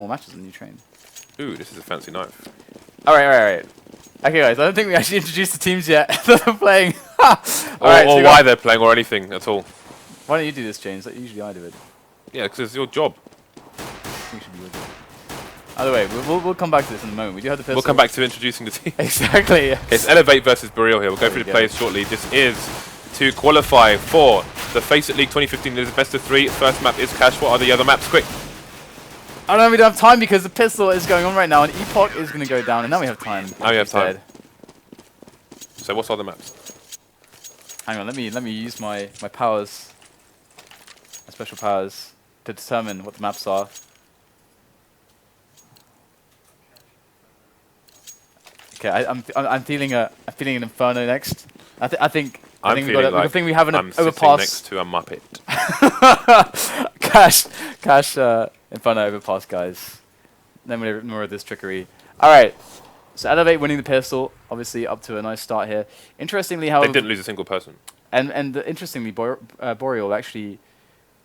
more matches on New Train. Ooh, this is a fancy knife. Alright. Okay, guys, I don't think we actually introduced the teams yet that are playing. Or why they're playing or anything at all. Why don't you do this, James? Like, usually I do it. Yeah, because it's your job. Either way, we'll come back to this in a moment. We do have the pistol. We'll come back to introducing the team. Exactly. Yeah. It's eLevate versus Boreal here. We'll go through the players shortly. This is to qualify for the Faceit League 2015. There's a best of 3. First map is Cash. What are the other maps? Quick. I don't know, we don't have time because the pistol is going on right now and Epoch is going to go down and now we have time. Now we have time. So what's other maps? Hang on, let me use my powers, my special powers, to determine what the maps are. Okay, I'm feeling an Inferno next. I think we have an overpass next to a Muppet. Cash Inferno overpass, guys. Then more of this trickery. All right. So eLevate winning the pistol, obviously up to a nice start here. Interestingly, how they didn't lose a single person. And interestingly, Boreal actually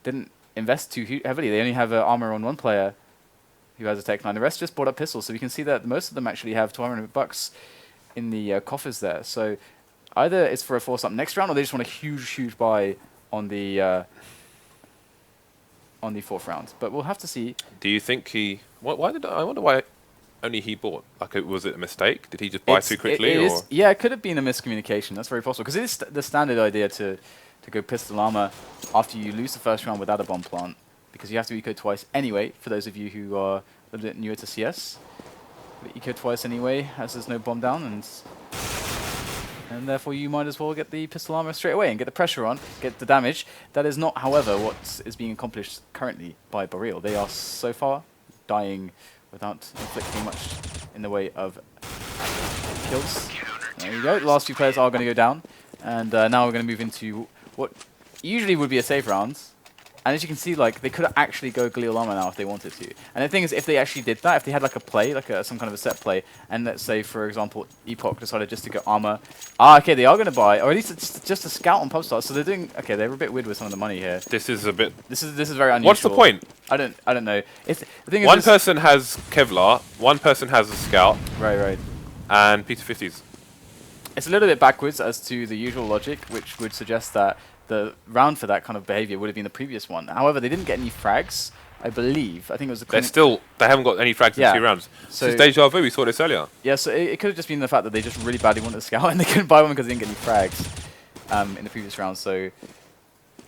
didn't invest too heavily. They only have armor on one player who has a Tech 9. The rest just bought up pistols, so we can see that most of them actually have $200 in the coffers there. So either it's for a force up next round, or they just want a huge buy on the fourth round. But we'll have to see. Do you think he? I wonder why only he bought. Like, was it a mistake? Did he just buy too quickly? Yeah, it could have been a miscommunication. That's very possible because it is the standard idea to go pistol armor after you lose the first round without a bomb plant, because you have to eco twice anyway. For those of you who are a little bit newer to CS, eco twice anyway, as there's no bomb down, and therefore you might as well get the pistol armor straight away and get the pressure on, get the damage. That is not, however, what is being accomplished currently by Boreal. They are so far dying without inflicting much in the way of kills. There you go. The last few players are going to go down, and now we're going to move into what usually would be a safe round. And as you can see, like, they could actually go Glial armor now if they wanted to. And the thing is, if they actually did that, if they had like a play, like some kind of a set play, and let's say, for example, Epoch decided just to go armor. Okay, they are going to buy, or at least it's just a scout on pub start. So they're doing, okay, they're a bit weird with some of the money here. This is a bit. This is very unusual. What's the point? I don't know. The thing is, one person has Kevlar, one person has a scout. Right. And P250s. It's a little bit backwards as to the usual logic, which would suggest that the round for that kind of behavior would have been the previous one. However, they didn't get any frags, I believe. I think it was they haven't got any frags in 2 rounds. So it's deja vu, we saw this earlier. Yeah, so it could have just been the fact that they just really badly wanted a scout and they couldn't buy one because they didn't get any frags in the previous round. So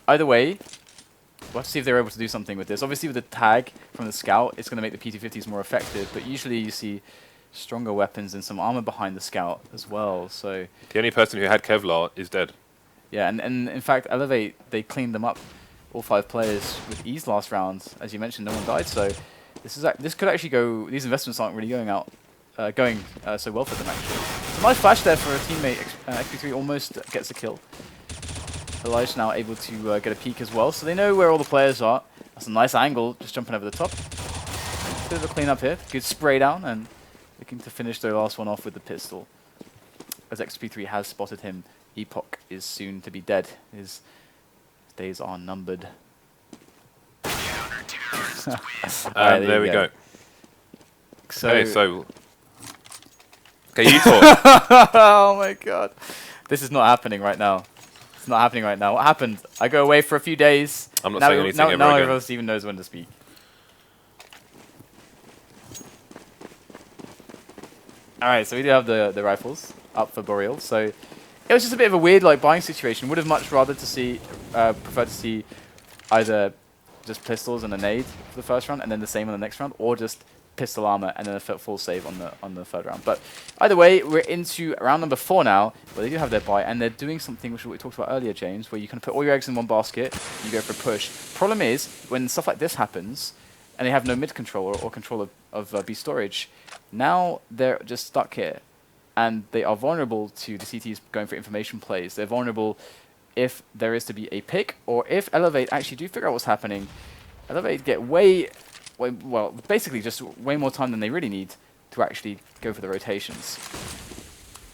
either way, we'll have to see if they're able to do something with this. Obviously with the tag from the scout, it's going to make the P250s more effective, but usually you see stronger weapons and some armor behind the scout as well. So the only person who had Kevlar is dead. Yeah, and in fact, eLevate, they cleaned them up, all 5 players, with ease last round. As you mentioned, no one died, so this could actually go. These investments aren't really going so well for them actually. So nice flash there for a teammate. XP3 almost gets a kill. Elijah now able to get a peek as well, so they know where all the players are. That's a nice angle, just jumping over the top. Bit of a clean up here. Good spray down, and looking to finish their last one off with the pistol. As XP3 has spotted him. Epoch is soon to be dead. His days are numbered. Right, there we go. So, okay, you talk. Oh my god. This is not happening right now. It's not happening right now. What happened? I go away for a few days. I'm not saying anything ever again. Now everyone else even knows when to speak. Alright, so we do have the rifles up for Boreal. So it was just a bit of a weird buying situation. Would have much rather preferred to see either just pistols and a nade for the first round and then the same on the next round, or just pistol armor and then a full save on the third round. But either way, we're into round number 4 now, where they do have their buy, and they're doing something which we talked about earlier, James, where you can put all your eggs in one basket and you go for a push. Problem is, when stuff like this happens, and they have no mid control or control of B storage, now they're just stuck here. And they are vulnerable to the CTs going for information plays. They're vulnerable if there is to be a pick, or if eLevate actually do figure out what's happening. eLevate get well, basically just way more time than they really need to actually go for the rotations.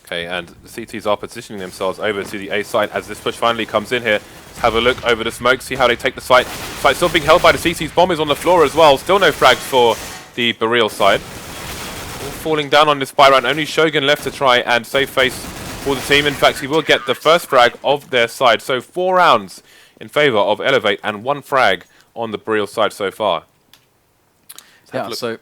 Okay, and the CTs are positioning themselves over to the A side as this push finally comes in here. Let's have a look over the smoke, see how they take the site. Site still being held by the CTs. Bomb is on the floor as well. Still no frags for the Boreal side. All falling down on this buy round. Only Shogun left to try and save face for the team. In fact, he will get the first frag of their side. So 4 rounds in favor of eLevate and 1 frag on the Boreal side so far. Yeah, so...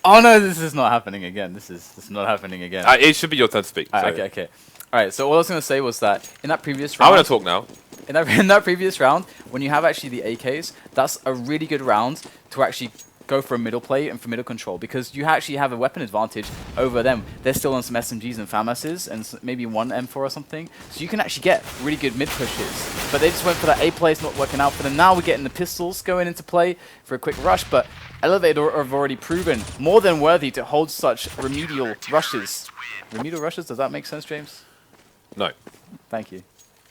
Oh no, this is not happening again. This is not happening again. It should be your turn to speak. Okay. Alright, so what I was going to say was that in that previous round... I want to talk now. In that previous round, when you have actually the AKs, that's a really good round to actually go for a middle play and for middle control, because you actually have a weapon advantage over them. They're still on some SMGs and FAMASs and maybe one M4 or something, so you can actually get really good mid pushes. But they just went for that A play, it's not working out for them. Now we're getting the pistols going into play for a quick rush, but eLevate have already proven more than worthy to hold such remedial rushes. Remedial rushes, does that make sense, James? No. Thank you.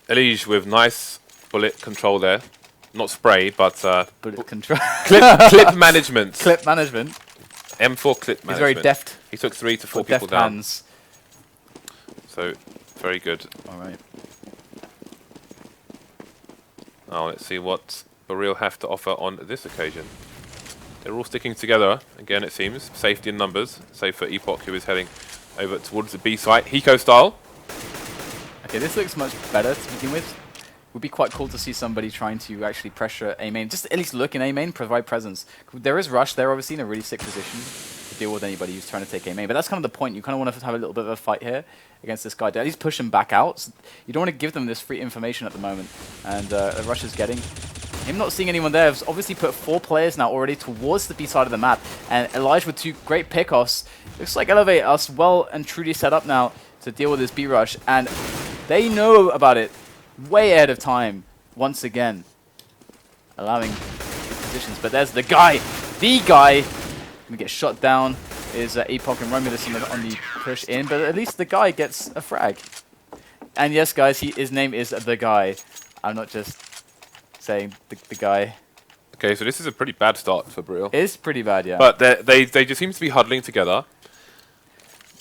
eLevate with nice bullet control there. Not spray, but bullet control. clip management. Clip management. M4 clip management. He's very deft. He took 3 to 4 people down. Hands. So, very good. All right. Now, let's see what Boreal have to offer on this occasion. They're all sticking together, again, it seems. Safety in numbers, save for Epoch, who is heading over towards the B site. Hiko style. Okay, this looks much better to begin with. Would be quite cool to see somebody trying to actually pressure A main, just at least look in A main, provide presence. There is rush there, obviously, in a really sick position to deal with anybody who's trying to take A main. But that's kind of the point. You kind of want to have a little bit of a fight here against this guy. At least push him back out. So you don't want to give them this free information at the moment. And the rush is getting him not seeing anyone there. Has obviously put 4 players now already towards the B side of the map. And Elijah with 2 great pickoffs. Looks like eLevate us well and truly set up now to deal with this B rush. And they know about it way ahead of time, once again, allowing positions. But there's the guy, gonna get shot down. Is Epoch and Romulus on the push in, but at least the guy gets a frag. And yes, guys, his name is the guy. I'm not just saying the guy. Okay, so this is a pretty bad start for Boreal. It is pretty bad, yeah. But they just seem to be huddling together.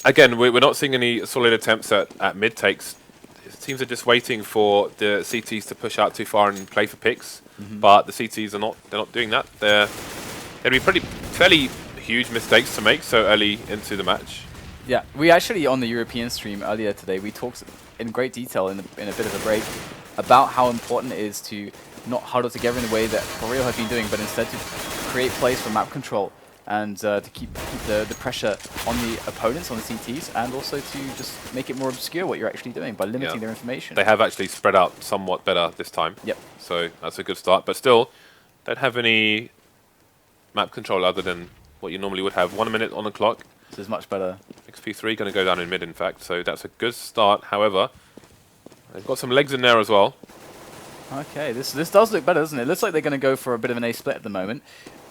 Again, we're not seeing any solid attempts at mid takes. Teams are just waiting for the CTs to push out too far and play for picks, but the CTs are not doing that. There'd be fairly huge mistakes to make so early into the match. Yeah, we actually on the European stream earlier today we talked in great detail in a bit of a break about how important it is to not huddle together in the way that Boreal have been doing, but instead to create plays for map control and to keep the pressure on the opponents, on the CTs, and also to just make it more obscure what you're actually doing by limiting their information. They have actually spread out somewhat better this time. Yep. So that's a good start, but still, don't have any map control other than what you normally would have. 1 minute on the clock. This is much better. XP3 going to go down in mid, in fact, so that's a good start. However, they've got some legs in there as well. Okay, this does look better, doesn't it? It looks like they're going to go for a bit of an A split at the moment.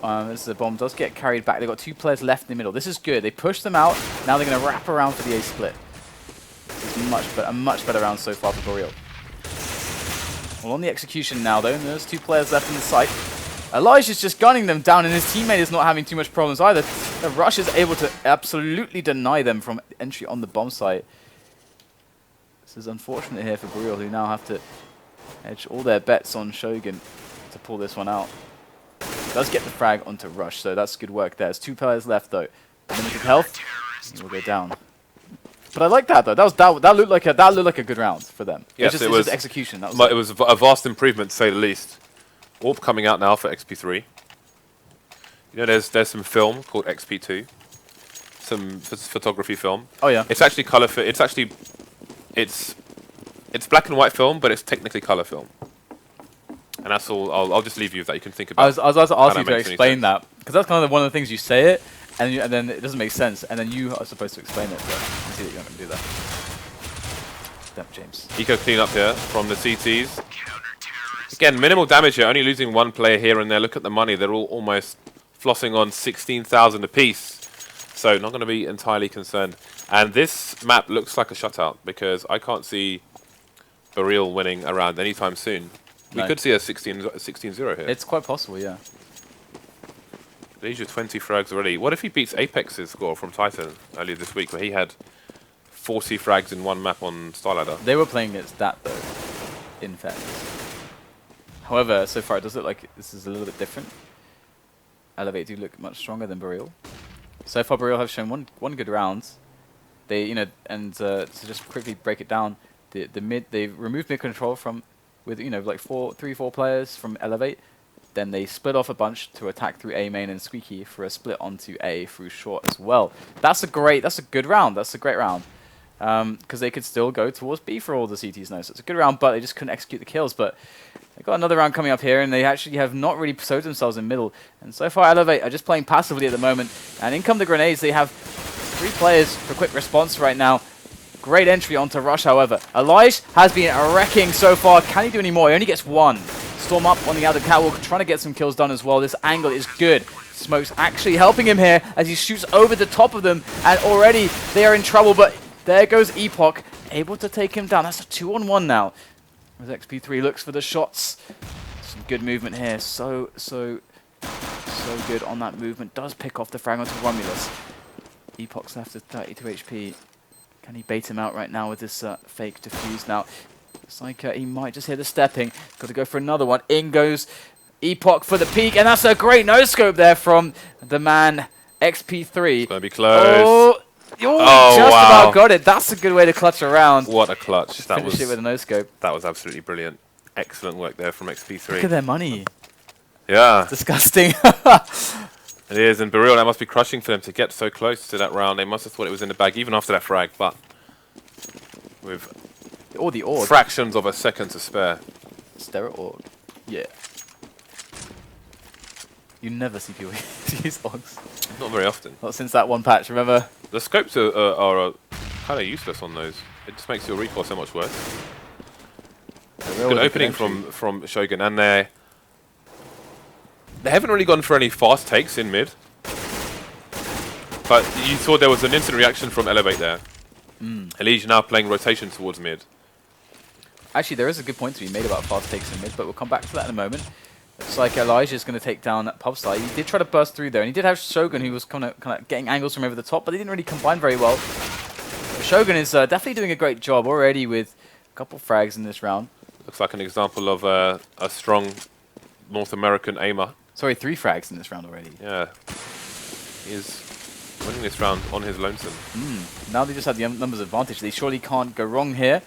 As the bomb does get carried back. They've got 2 players left in the middle. This is good. They pushed them out. Now they're going to wrap around for the A split. This is a much better round so far for Boreal. Well, on the execution now, though, there's 2 players left in the site. Elijah's just gunning them down, and his teammate is not having too much problems either. The rush is able to absolutely deny them from entry on the bomb site. This is unfortunate here for Boreal, who now have to edge all their bets on Shogun to pull this one out. Does get the frag onto rush, so that's good work there. There's 2 players left though. Limited health, he will go down. But I like that though. That looked like a good round for them. Yes, it was just execution. That was it was a vast improvement to say the least. Warp coming out now for XP3. You know, there's some film called XP2, some photography film. Oh yeah. It's actually color. It's black and white film, but it's technically color film. And that's all. I'll just leave you with that. You can think about. I was about to ask you to explain that, because that's kind of one of the things you say it, and then it doesn't make sense, and then you are supposed to explain it. But I see that you're not going to do that. Damn, James. Eco clean up here from the CTs. Again, minimal damage here. Only losing 1 player here and there. Look at the money. They're all almost flossing on 16,000 apiece. So not going to be entirely concerned. And this map looks like a shutout because I can't see Boreal winning around anytime soon. We could see a 16-0 here. It's quite possible, yeah. These are 20 frags already. What if he beats Apex's score from Titan earlier this week, where he had 40 frags in 1 map on Starladder? They were playing against that, though, in fact. However, so far it does look like this is a little bit different. eLevate do look much stronger than Boreal. So far, Boreal have shown one good round. They, you know, and to just quickly break it down, the mid, they removed mid control from, with, you know, like 3-4 players from eLevate. Then they split off a bunch to attack through A main and Squeaky for a split onto A through short as well. That's a good round. That's a great round. Because they could still go towards B for all the CTs now. So it's a good round, but they just couldn't execute the kills. But they've got another round coming up here, and they actually have not really sowed themselves in middle. And so far, eLevate are just playing passively at the moment. And in come the grenades. They have 3 players for quick response right now. Great entry onto Rush, however. Elijah has been wrecking so far. Can he do any more? He only gets 1. Storm up on the outer catwalk, trying to get some kills done as well. This angle is good. Smoke's actually helping him here as he shoots over the top of them, and already they are in trouble, but there goes Epoch, able to take him down. That's a 2-on-1 now. As XP3 looks for the shots. Some good movement here. So good on that movement. Does pick off the frag onto Romulus. Epoch's left at 32 HP. Can he bait him out right now with this fake defuse now? Looks like he might just hear the stepping. Got to go for another one. In goes Epoch for the peak, and that's a great no-scope there from the man XP3. It's going to be close. Oh, just about got it. That's a good way to clutch around. What a clutch. Finish it with a no-scope. That was absolutely brilliant. Excellent work there from XP3. Look at their money. Yeah. It's disgusting. It is, and Boreal, that must be crushing for them to get so close to that round. They must have thought it was in the bag even after that frag, but with the orb. Fractions of a second to spare. Stare orb. Yeah. You never see people use orgs. Not very often. Not since that one patch, remember? The scopes are kind of useless on those. It just makes your recoil so much worse. Good opening from Shogun, and they haven't really gone for any fast takes in mid. But you saw there was an instant reaction from eLevate there. Elige now playing rotation towards mid. Actually, there is a good point to be made about fast takes in mid, but we'll come back to that in a moment. Looks like Elijah's going to take down Pubstar. He did try to burst through there, and he did have Shogun, who was kind of getting angles from over the top, but they didn't really combine very well. But Shogun is definitely doing a great job already with a couple frags in this round. Looks like an example of a strong North American aimer. Sorry, 3 frags in this round already. Yeah. He is winning this round on his lonesome. Now they just have the numbers advantage. They surely can't go wrong here.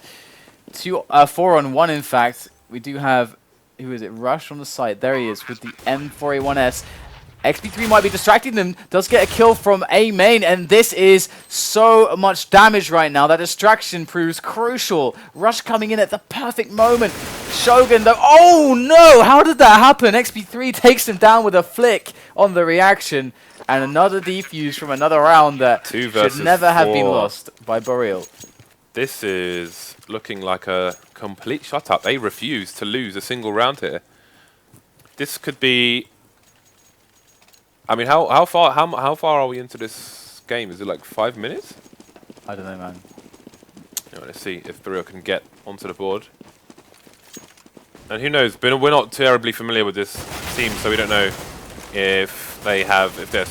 4-on-1, in fact. We do have, who is it, Rush on the side. There he is with the M4A1S. XP3 might be distracting them. Does get a kill from A main, and this is so much damage right now. That distraction proves crucial. Rush coming in at the perfect moment. Shogun, though. Oh no! How did that happen? XP3 takes him down with a flick on the reaction. And another defuse from another round that should never have been lost by Boreal. This is looking like a complete shut-up. They refuse to lose a single round here. This could be... I mean, how far are we into this game? Is it like 5 minutes? I don't know, man. Yeah, let's see if Boreal can get onto the board. And who knows? We're not terribly familiar with this team, so we don't know if they're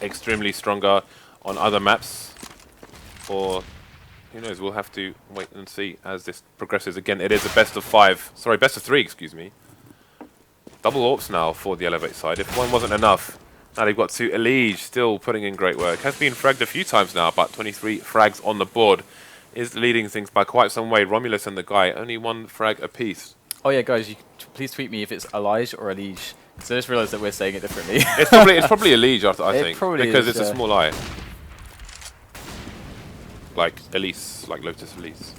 extremely stronger on other maps, or who knows? We'll have to wait and see as this progresses. Again, it is a best of 5. Sorry, best of 3. Excuse me. Double AWPs now for the eLevate side. If one wasn't enough. Now they've got 2 Elige, still putting in great work. Has been fragged a few times now, but 23 frags on the board is leading things by quite some way. Romulus and the guy, only 1 frag apiece. Oh yeah, guys, please tweet me if it's Elijah or Elige. So I just realised that we're saying it differently. it's probably Elige, I think, because it's a small eye. Like Elise, like Lotus Elise.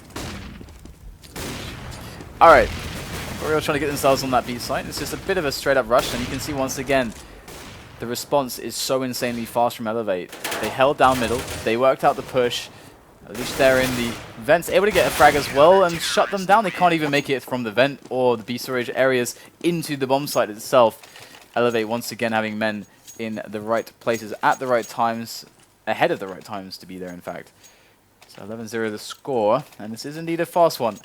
All right, Boreal trying to get themselves on that B site. It's just a bit of a straight up rush, and you can see once again. The response is so insanely fast from eLevate. They held down middle. They worked out the push. At least they're in the vents, able to get a frag as well and shut them down. They can't even make it from the vent or the B storage areas into the bomb site itself. eLevate once again having men in the right places at the right times, ahead of the right times to be there, in fact. So 11-0 the score, and this is indeed a fast one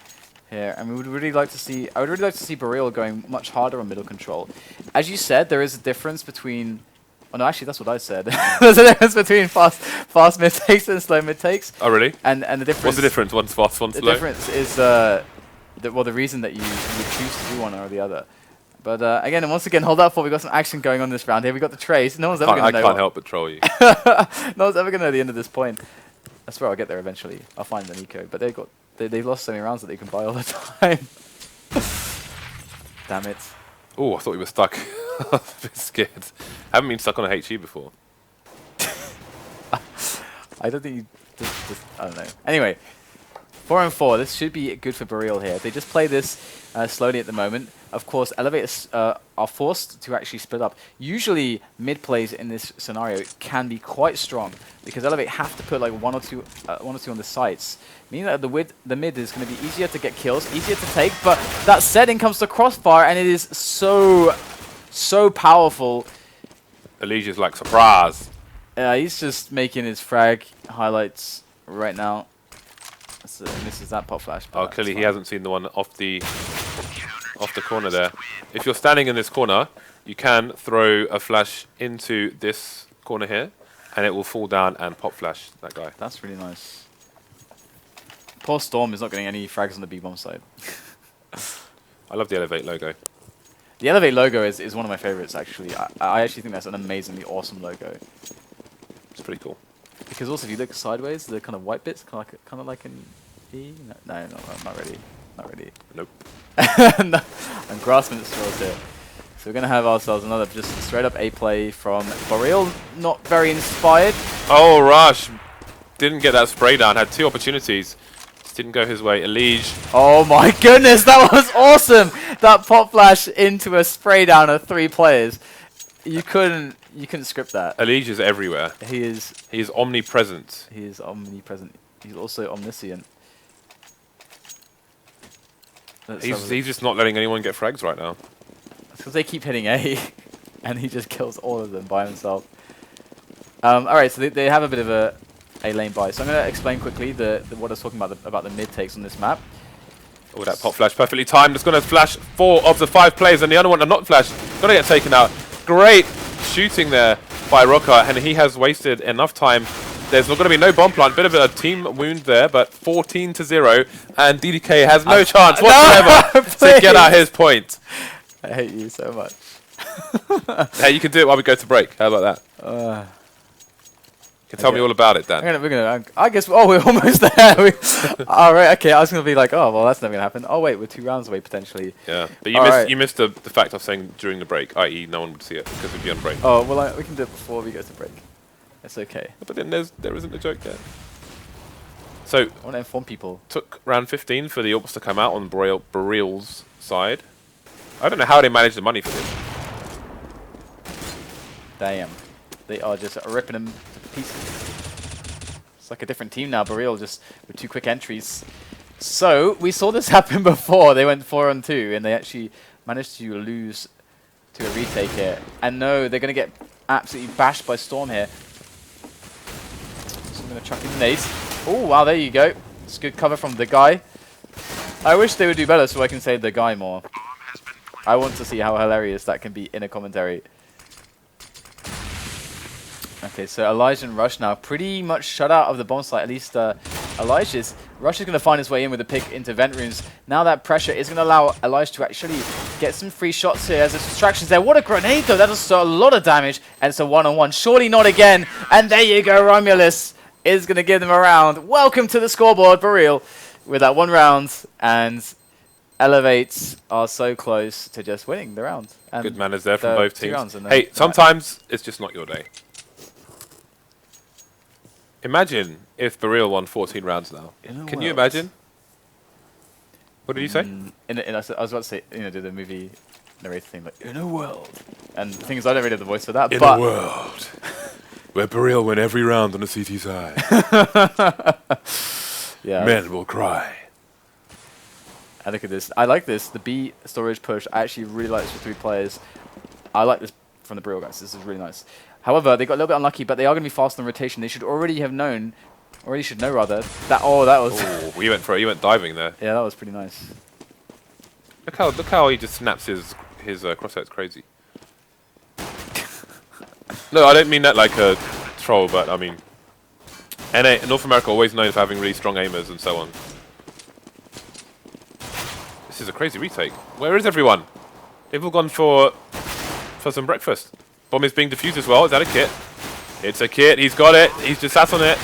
here, and we would really like to see. I would really like to see Boreal going much harder on middle control. As you said, there is a difference between. Oh no, actually, that's what I said. There's a difference between fast mid takes and slow mid takes. Oh really? And the difference. What's the difference? One's fast, one's slow. The difference is the reason that you would choose to do one or the other. But again, and once again, hold up for we got some action going on this round here. We got the trace. No one's ever going to know. I can't help but troll you. No one's ever going to know the end of this point. I swear I'll get there eventually. I'll find the Nico. But they've lost so many rounds that they can buy all the time. Damn it. Oh, I thought you were stuck. I was a bit scared. I haven't been stuck on a HE before. I don't think you I don't know. Anyway, 4 and 4. This should be good for Boreal here. They just play this slowly at the moment. Of course, eLevate are forced to actually split up. Usually, mid plays in this scenario can be quite strong because eLevate have to put like one or two on the sites, meaning that the mid is going to be easier to get kills, easier to take. But that said, in comes the crossfire, and it is so powerful. Elijah's like, surprise. He's just making his frag highlights right now. So misses that pop flash. Oh, clearly he hasn't seen the one off the corner there. If you're standing in this corner, you can throw a flash into this corner here, and it will fall down and pop flash that guy. That's really nice. Poor Storm is not getting any frags on the B-bomb side. I love the eLevate logo. The eLevate logo is one of my favorites, actually. I actually think that's an amazingly awesome logo. It's pretty cool. Because also, if you look sideways, the kind of white bits, kind of like an E. No, not really. Not really. Nope. No, I'm grasping at straws here. So we're going to have ourselves another just straight up A play from Boreal. Not very inspired. Oh, Rush. Didn't get that spray down. Had 2 opportunities. Just didn't go his way. Elige. Oh my goodness, that was awesome! That pop flash into a spray down of 3 players. You couldn't script that. Elige is everywhere. He is omnipresent. He is omnipresent. He's also omniscient. He's just not letting anyone get frags right now. Because they keep hitting A, and he just kills all of them by himself. Alright, so they have a bit of a lane buy. So I'm going to explain quickly what I was talking about the mid takes on this map. Oh, that pop flash perfectly timed. It's going to flash 4 of the 5 players, and the other one are not flash. Going to get taken out. Great shooting there by Rocker, and he has wasted enough time. There's not going to be no bomb plant. Bit of a team wound there, but 14-0, and DDK has no chance whatsoever to get out his point. I hate you so much. Hey, you can do it while we go to break. How about that? You can tell me all about it, Dan. I guess. Oh, we're almost there. All right. Okay. I was gonna be like, oh, well, that's never gonna happen. Oh, wait, we're 2 rounds away potentially. Yeah, but you missed the fact of saying during the break, i.e., no one would see it because we'd be on break. Oh well, we can do it before we go to break. It's okay. But then there isn't a joke there. So I want to inform people. Took round 15 for the Orcs to come out on Boreal's side. I don't know how they managed the money for this. Damn, they are just ripping them to pieces. It's like a different team now. Boreal just with 2 quick entries. So we saw this happen before. They went 4 on 2, and they actually managed to lose to a retake here. And no, they're going to get absolutely bashed by Storm here. So I'm going to chuck in the nades. Oh, wow, there you go. It's good cover from the guy. I wish they would do better so I can say the guy more. I want to see how hilarious that can be in a commentary. Okay, so Elijah and Rush now pretty much shut out of the bomb site. At least Rush is going to find his way in with a pick into vent rooms. Now that pressure is going to allow Elijah to actually get some free shots here as there's distractions there. What a grenade, though. That does a lot of damage. And it's a one-on-one. Surely not again. And there you go. Romulus is going to give them a round. Welcome to the scoreboard, Boreal, with that 1 round. And eLevate are so close to just winning the round. And good manners there from both teams. Hey, sometimes it's just not your day. Imagine if Boreal won 14 rounds now. Can you imagine? What did you say? I was about to say, do the movie narrator thing, like, in a world. And the thing is, I don't really have the voice for that, In a world where Boreal win every round on the CT side. Yeah. Men will cry. And look at this. I like this. The B storage push. I actually really like this for 3 players. I like this from the Boreal guys. This is really nice. However, they got a little bit unlucky, but they are going to be fast on rotation. They should already have known, already should know rather, that, that was... Oh, he went diving there. Yeah, that was pretty nice. Look how he just snaps his crosshair. It's crazy. No, I don't mean that like a troll, but I mean... North America always known for having really strong aimers and so on. This is a crazy retake. Where is everyone? They've all gone for some breakfast. Bomb is being defused as well. Is that a kit? It's a kit. He's got it. He's just sat on it.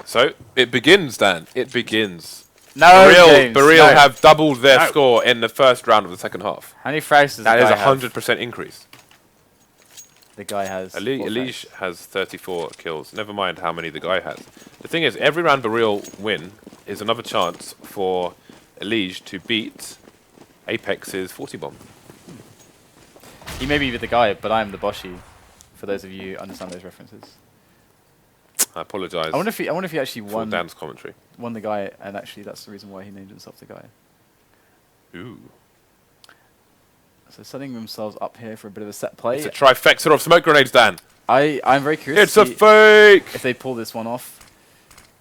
So it begins, Dan. It begins. No, Boreal have doubled their score in the first round of the second half. How many frags does that the is guy a 100% increase. The guy has. eLevate has 34 kills. Never mind how many the guy has. The thing is, every round Boreal win is another chance for eLevate to beat Apex's 40 bomb. He may be with the guy, but I'm the Boshi. For those of you who understand those references. I apologise. I wonder if he actually won Dan's commentary. Won the guy, and actually that's the reason why he named himself the guy. Ooh. So setting themselves up here for a bit of a set play. It's a trifecta of smoke grenades, Dan. I'm very curious. It's a fake. If they pull this one off.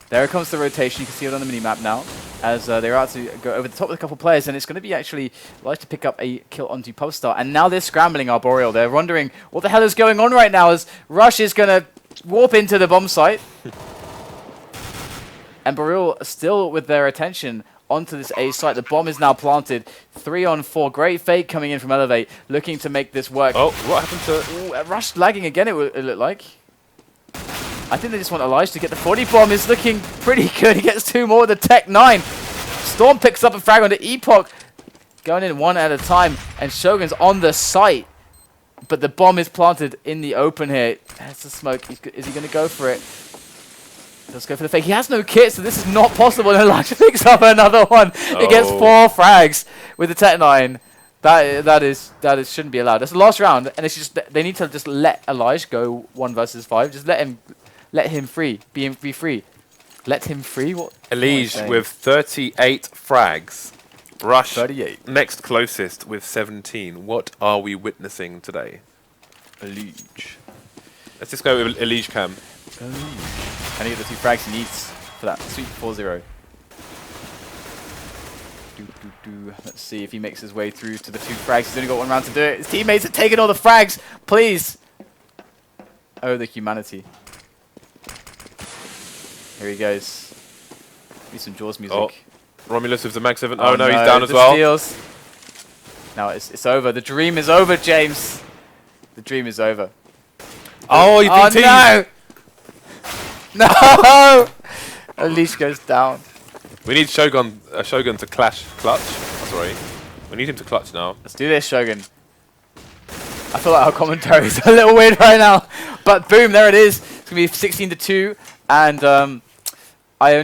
There comes the rotation. You can see it on the mini-map now. As they're about to go over the top with a couple of players. And it's going to be actually like to pick up a kill onto Popstar. And now they're scrambling our Boreal. They're wondering what the hell is going on right now. As Rush is going to warp into the bomb site. And Boreal still with their attention onto this A site. The bomb is now planted. 3 on 4. Great fake coming in from eLevate. Looking to make this work. Oh, what happened to... Ooh, Rush lagging again, it looked like. I think they just want Elijah to get the 40 bomb. Is looking pretty good. He gets 2 more with the Tech 9. Storm picks up a frag onto Epoch. Going in 1 at a time. And Shogun's on the site. But the bomb is planted in the open here. That's the smoke. Is he going to go for it? Let's go for the fake. He has no kit, so this is not possible. And Elijah picks up another one. He gets 4 frags with the Tech 9. That shouldn't be allowed. That's the last round, and it's just they need to just let Elijah go 1 versus 5. Just let him free. Be free. Let him free. What? eLevate with 38 frags. Rush 38. Next closest with 17. What are we witnessing today? eLevate. Let's just go with eLevate cam. Can he get the 2 frags he needs for that sweet 4-0? Let's see if he makes his way through to the 2 frags. He's only got 1 round to do it. His teammates are taking all the frags. Please. Oh, the humanity. Here he goes. Need some Jaws music. Oh, Romulus with the Mag 7. Oh no, he's down as well. Steals. No, it's over. The dream is over, James. The dream is over. Oh, you've been teased. No! No! eLevate goes down. We need Shogun to clutch. Sorry. We need him to clutch now. Let's do this, Shogun. I feel like our commentary is a little weird right now. But boom, there it is. It's going to be 16-2. And I only...